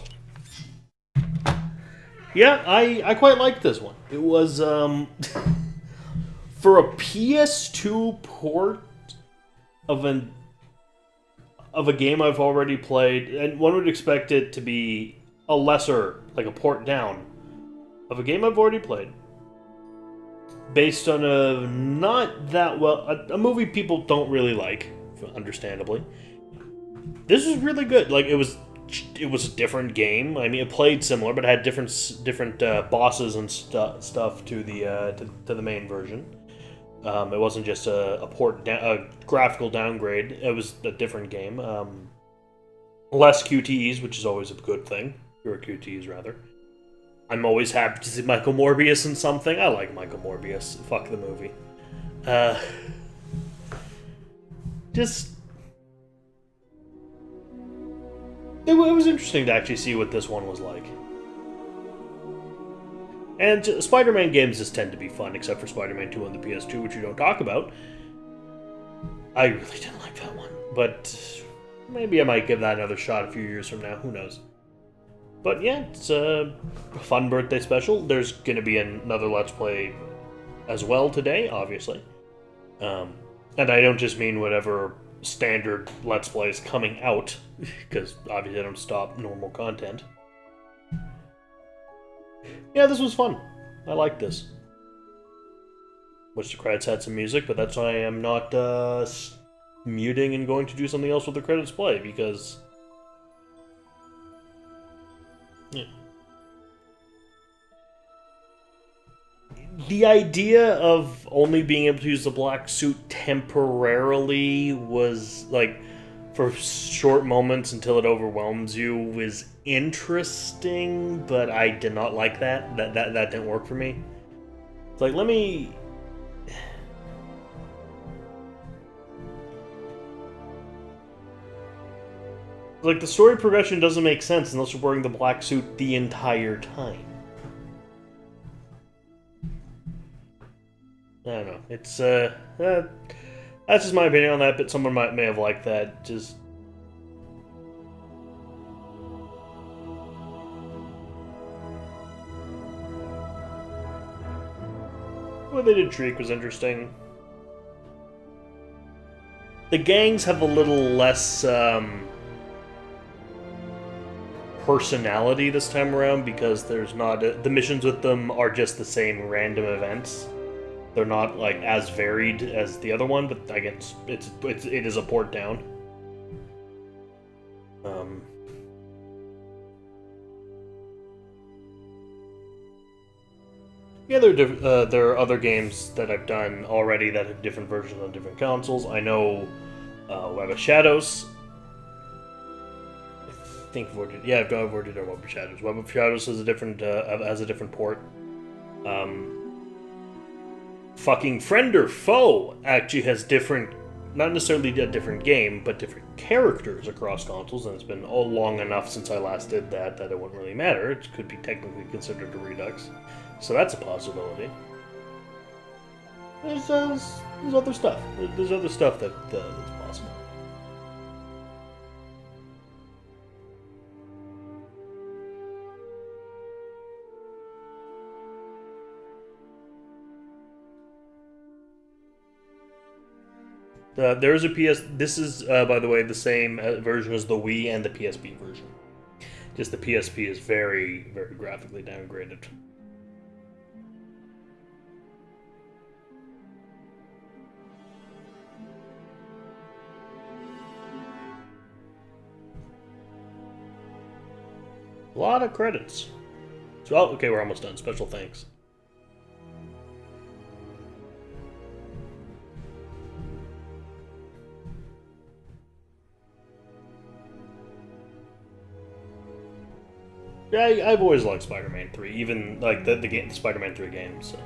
yeah, I quite liked this one. It was for a PS2 port of a game I've already played, and one would expect it to be a lesser, like a port down of a game I've already played. Based on a not that well... A movie people don't really like, understandably. This was really good. Like, it was a different game. I mean, it played similar, but it had different bosses and stuff to the main version. It wasn't just a graphical downgrade. It was a different game. Less QTEs, which is always a good thing. Fewer QTEs, rather. I'm always happy to see Michael Morbius in something. I like Michael Morbius. Fuck the movie. It was interesting to actually see what this one was like. And Spider-Man games just tend to be fun, except for Spider-Man 2 on the PS2, which we don't talk about. I really didn't like that one. But maybe I might give that another shot a few years from now. Who knows? But yeah, it's a fun birthday special. There's going to be another Let's Play as well today, obviously. And I don't just mean whatever standard Let's Play is coming out, because obviously I don't stop normal content. Yeah, this was fun. I like this. Wish the credits had some music, but that's why I am not muting and going to do something else with the credits play, because... Yeah. The idea of only being able to use the black suit temporarily was, like, for short moments until it overwhelms you was interesting, but I did not like that. That didn't work for me. It's like, let me Like, the story progression doesn't make sense unless you're wearing the black suit the entire time. I don't know. It's, that's just my opinion on that, but someone may have liked that. Just... what they did Shriek was interesting. The gangs have a little less, personality this time around because there's not... the missions with them are just the same random events. They're not, like, as varied as the other one, but again, it is a port down. Yeah, there are other games that I've done already that have different versions on different consoles. I know Web of Shadows. I think I've already done Web of Shadows. Web of Shadows has a different port. Fucking Friend or Foe actually has different, not necessarily a different game, but different characters across consoles, and it's been long enough since I last did that it wouldn't really matter. It could be technically considered a Redux. So that's a possibility. There's other stuff. There's other stuff that's possible. There's a PS... This is, by the way, the same version as the Wii and the PSP version. Just the PSP is very, very graphically downgraded. A lot of credits. So, okay, we're almost done. Special thanks. Yeah, I've always liked Spider-Man 3, even like the Spider-Man 3 game. So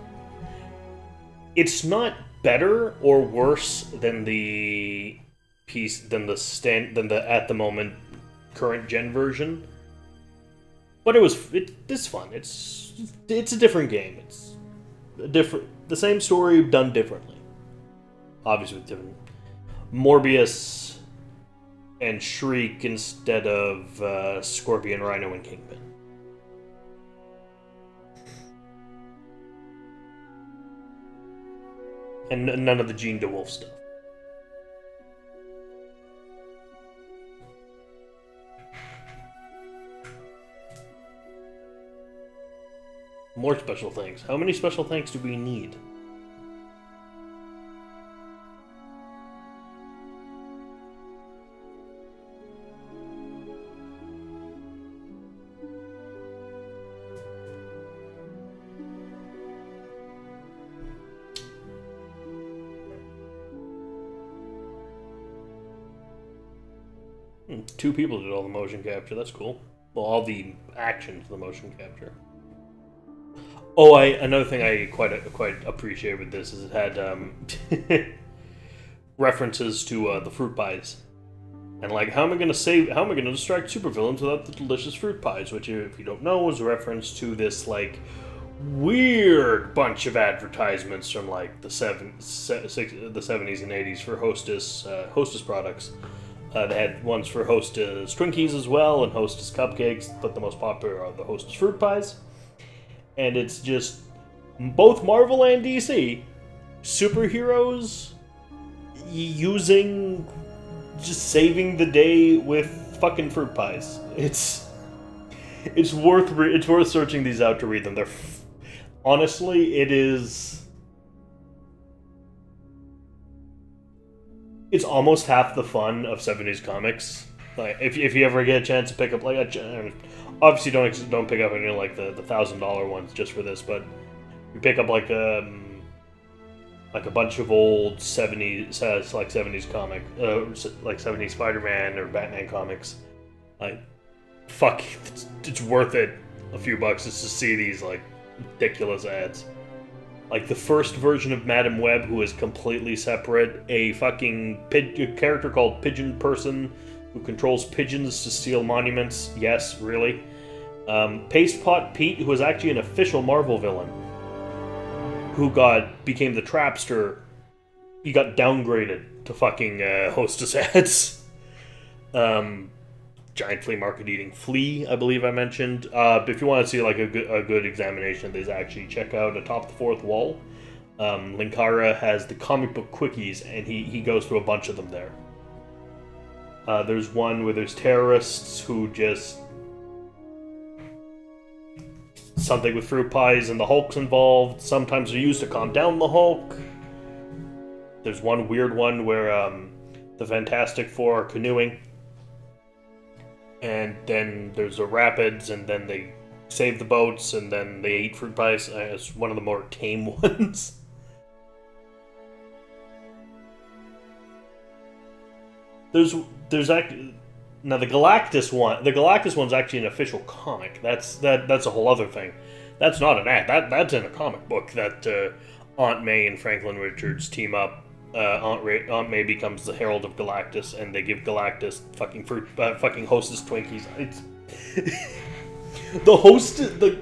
it's not better or worse than the at the moment current gen version, but it's fun. It's a different game. It's the same story done differently. Obviously, with different Morbius and Shriek instead of Scorpion, Rhino, and Kingpin. And none of the Jean DeWolf stuff. More special thanks. How many special thanks do we need? Two people did all the motion capture. That's cool. Well, all the action to the motion capture. Oh, another thing I quite appreciate with this is it had references to the fruit pies, and like how am I going to distract supervillains without the delicious fruit pies? Which, if you don't know, is a reference to this like weird bunch of advertisements from like the 70s and 80s for Hostess products. They had ones for Hostess Twinkies as well, and Hostess cupcakes, but the most popular are the Hostess fruit pies. And it's just both Marvel and DC superheroes just saving the day with fucking fruit pies. It's worth searching these out to read them. Honestly, it's almost half the fun of 70s comics. Like if you ever get a chance to pick up obviously don't pick up any like the $1,000 ones just for this, but you pick up like a bunch of old 70s comic, like 70s Spider-Man or Batman comics. Like fuck, it's worth it a few bucks just to see these like ridiculous ads. Like the first version of Madam Web, who is completely separate, a fucking character called Pigeon Person, who controls pigeons to steal monuments. Yes, really. Paste Pot Pete, who was actually an official Marvel villain, who became the Trapster. He got downgraded to fucking hostess ads. Giant flea market eating flea, I believe I mentioned. If you want to see like a good examination of these, actually check out Atop the Fourth Wall. Linkara has the comic book quickies, and he goes through a bunch of them there. There's one where there's terrorists who just... something with fruit pies and the Hulk's involved. Sometimes they're used to calm down the Hulk. There's one weird one where the Fantastic Four are canoeing. And then there's the rapids, and then they save the boats, and then they eat fruit pies. It's one of the more tame ones. There's actually now the Galactus one. The Galactus one's actually an official comic. That's a whole other thing. That's not an ad. That's in a comic book that Aunt May and Franklin Richards team up. Aunt May becomes the Herald of Galactus, and they give Galactus fucking fucking Hostess Twinkies. It's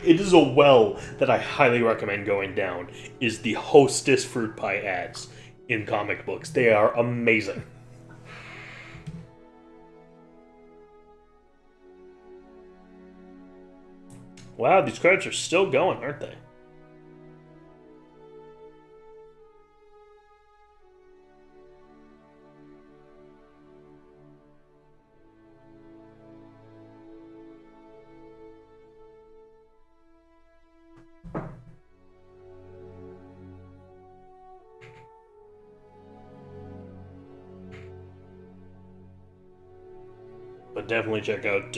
it is a well that I highly recommend going down. Is the Hostess fruit pie ads in comic books? They are amazing. Wow, these credits are still going, aren't they? But definitely check out.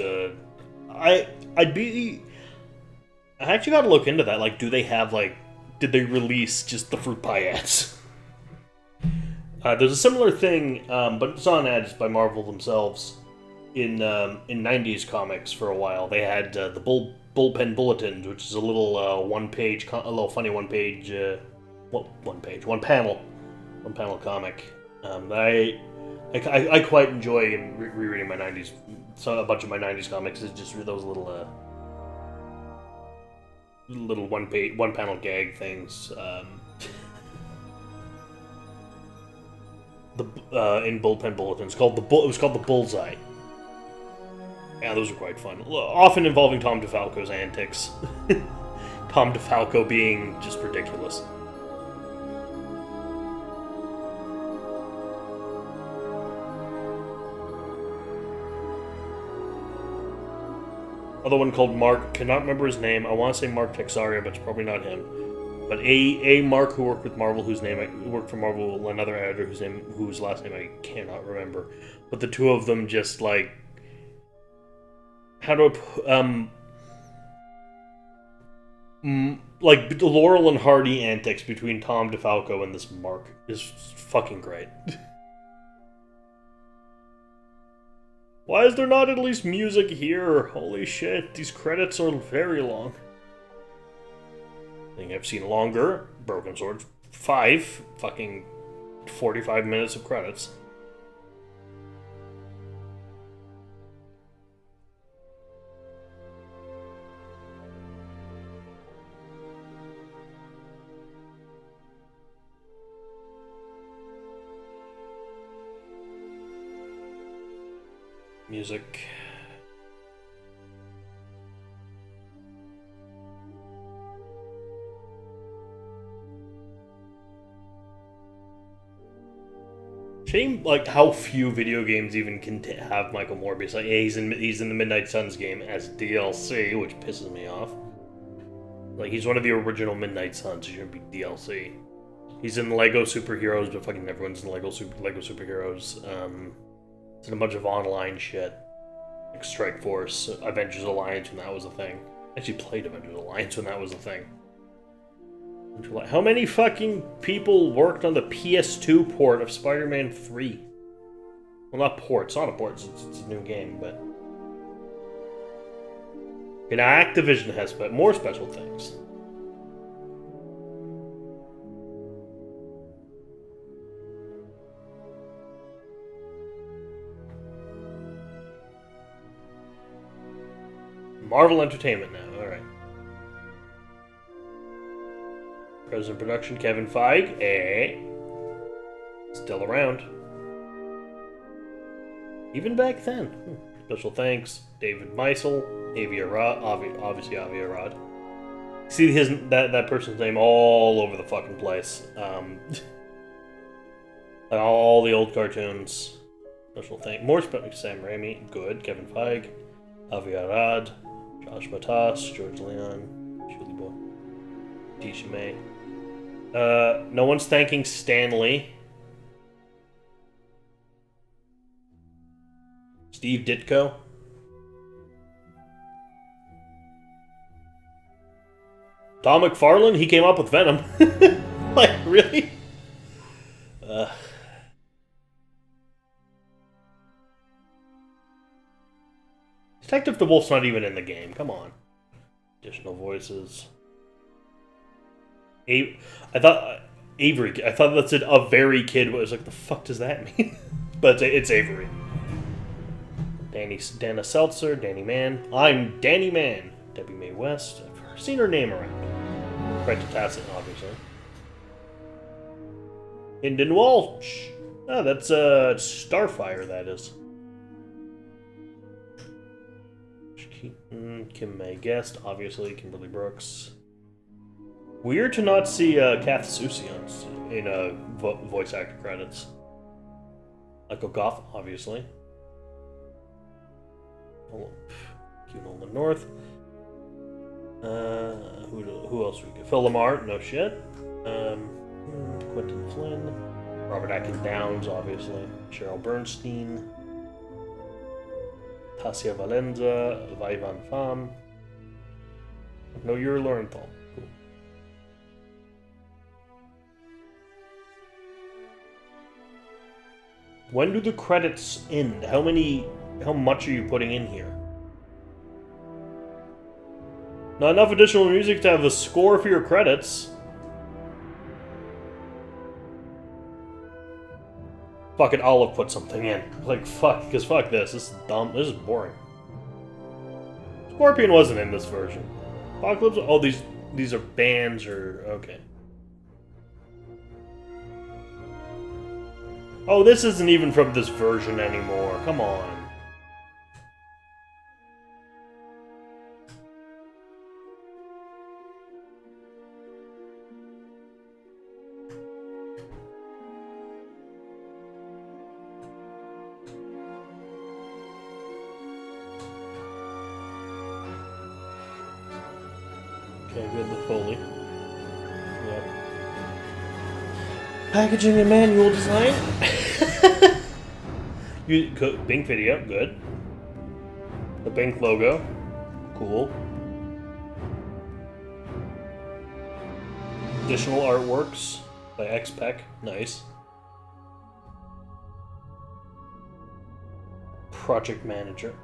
I actually got to look into that. Like, do they have did they release just the fruit pie ads? There's a similar thing, but it's on ads by Marvel themselves. In 90s comics for a while, they had the bullpen bulletins, which is a little one panel comic. I quite enjoy rereading my 90s. So a bunch of my 90s comics is just those little one panel gag things. In bullpen bulletins, it was called the Bullseye. Yeah, those are quite fun. Often involving Tom DeFalco's antics. Tom DeFalco being just ridiculous. Other one called Mark, cannot remember his name. I want to say Mark Texaria, but it's probably not him. But a Mark who worked with Marvel, who worked for Marvel, another editor whose last name I cannot remember. But the two of them just the Laurel and Hardy antics between Tom DeFalco and this Mark is fucking great. Why is there not at least music here? Holy shit, these credits are very long. I think I've seen longer. Broken Sword 5, fucking 45 minutes of credits. Music. Shame, how few video games even can have Michael Morbius. He's in the Midnight Suns game as DLC, which pisses me off. He's one of the original Midnight Suns. He shouldn't be DLC. He's in Lego Superheroes, but fucking everyone's in Lego Superheroes. It's in a bunch of online shit. Like Strike Force, Avengers Alliance when that was a thing. I actually played Avengers Alliance when that was a thing. How many fucking people worked on the PS2 port of Spider-Man 3? Well, not port. It's not a port. It's a new game, but... Activision has more special things. Marvel Entertainment now. All right. President of Production Kevin Feige. Still around. Even back then. Special thanks, David Meisel, Avi Arad, obviously Avi Arad. See that person's name all over the fucking place. All the old cartoons. Special thanks. More special. Sam Raimi, good. Kevin Feige, Avi Arad, Josh Matas, George Leon, Julie Boy, Tisha May. No one's thanking Stan Lee. Steve Ditko. Tom McFarlane, he came up with Venom. Like, really? Detective DeWolf's not even in the game. Come on. Additional voices. I thought Avery. I thought that's a very kid. But I was like, the fuck does that mean? But it's Avery. Dana Seltzer, Danny Mann. I'm Danny Mann. Debbie Mae West. I've seen her name around. Right to Tacit, obviously. Hynden Walsh. Oh, that's Starfire, that is. Kim May Guest, obviously. Kimberly Brooks. Weird to not see Kath Soucie in voice actor credits. Michael Goff, obviously. Q Nolan North. Who else we get? Phil Lamar, no shit. Quentin Flynn. Robert Atkins Downs, obviously. Cheryl Bernstein. Tasia Valenza. Vivan Pham. No, you're Lorenthal. Cool. When do the credits end? How much are you putting in here? Not enough additional music to have the score for your credits. Fuck it, I'll have put something in. Like, fuck, because fuck this. This is dumb. This is boring. Scorpion wasn't in this version. Apocalypse? Oh, these are bands or... Okay. Oh, this isn't even from this version anymore. Come on. Okay, good, the Foley. Yep. Packaging and manual design. Bink video, good. The Bink logo, cool. Additional artworks by XPEC, nice. Project manager.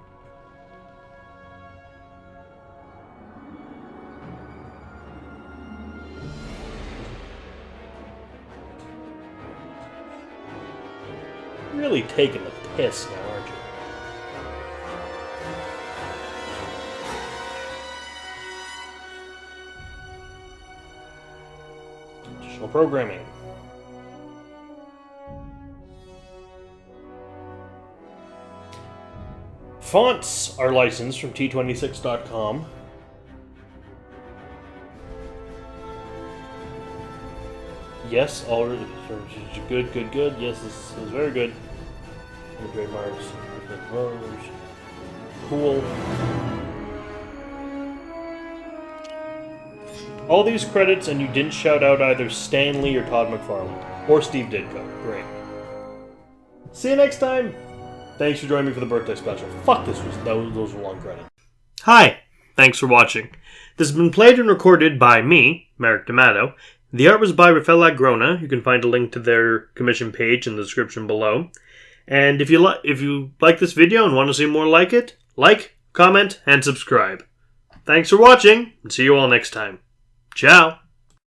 Really taking the piss now, aren't you? Additional programming. Fonts are licensed from T26.com. Yes, already. Good. Yes, this is very good. The trademarks. Cool. All these credits, and you didn't shout out either Stan Lee or Todd McFarlane. Or Steve Ditko. Great. See you next time! Thanks for joining me for the birthday special. Fuck, those were long credits. Hi! Thanks for watching. This has been played and recorded by me, Merrick D'Amato. The art was by Rafael Agrona. You can find a link to their commission page in the description below. And if you like this video and want to see more like it, like, comment, and subscribe. Thanks for watching, and see you all next time. Ciao!